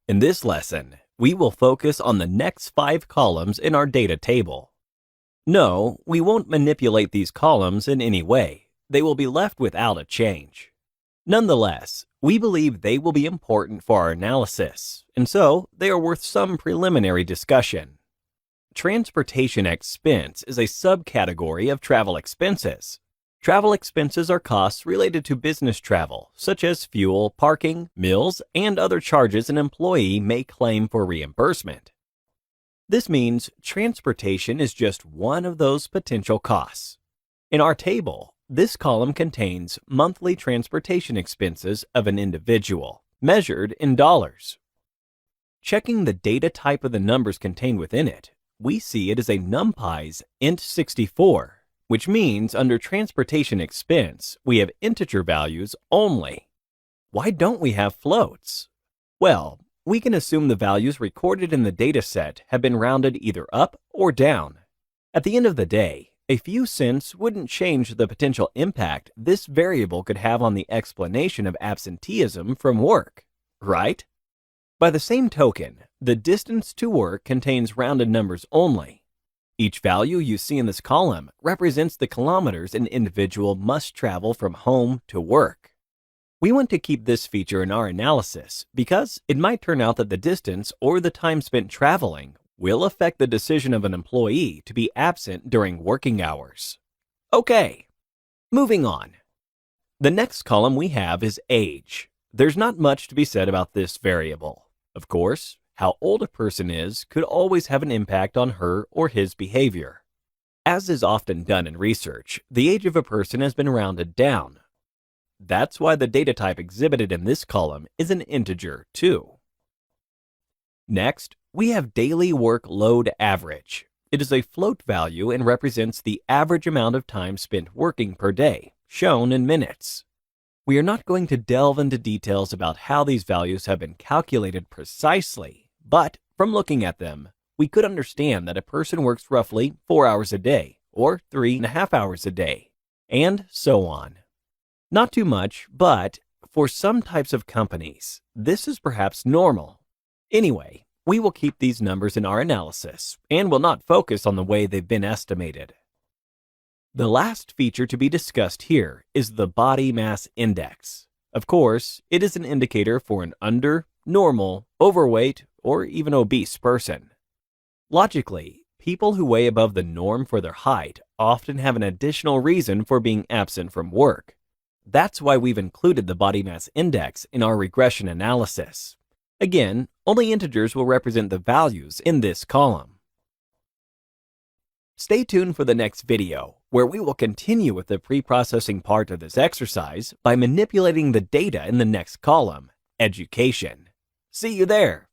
In this lesson, we will focus on the next 5 columns in our data table. No, we won't manipulate these columns in any way. They will be left without a change. Nonetheless, we believe they will be important for our analysis, and so they are worth some preliminary discussion. Transportation expense is a subcategory of travel expenses. Travel expenses are costs related to business travel, such as fuel, parking, meals, and other charges an employee may claim for reimbursement. This means transportation is just one of those potential costs. In our table, this column contains monthly transportation expenses of an individual, measured in dollars. Checking the data type of the numbers contained within it, we see it is a NumPy's int64, which means under transportation expense, we have integer values only. Why don't we have floats? Well, we can assume the values recorded in the dataset have been rounded either up or down. At the end of the day, a few cents wouldn't change the potential impact this variable could have on the explanation of absenteeism from work, right? By the same token, the distance to work contains rounded numbers only. Each value you see in this column represents the kilometers an individual must travel from home to work. We want to keep this feature in our analysis because it might turn out that the distance or the time spent traveling will affect the decision of an employee to be absent during working hours. Okay, moving on. The next column we have is age. There's not much to be said about this variable. Of course, how old a person is could always have an impact on her or his behavior. As is often done in research, the age of a person has been rounded down. That's why the data type exhibited in this column is an integer too. Next, we have daily work load average. It is a float value and represents the average amount of time spent working per day, shown in minutes. We are not going to delve into details about how these values have been calculated precisely, but from looking at them, we could understand that a person works roughly 4 hours a day, or 3.5 hours a day, and so on. Not too much, but for some types of companies, this is perhaps normal. Anyway, we will keep these numbers in our analysis and will not focus on the way they've been estimated. The last feature to be discussed here is the body mass index. Of course, it is an indicator for an under, normal, overweight, or even obese person. Logically, people who weigh above the norm for their height often have an additional reason for being absent from work. That's why we've included the body mass index in our regression analysis. Again, only integers will represent the values in this column. Stay tuned for the next video, where we will continue with the pre-processing part of this exercise by manipulating the data in the next column, education. See you there!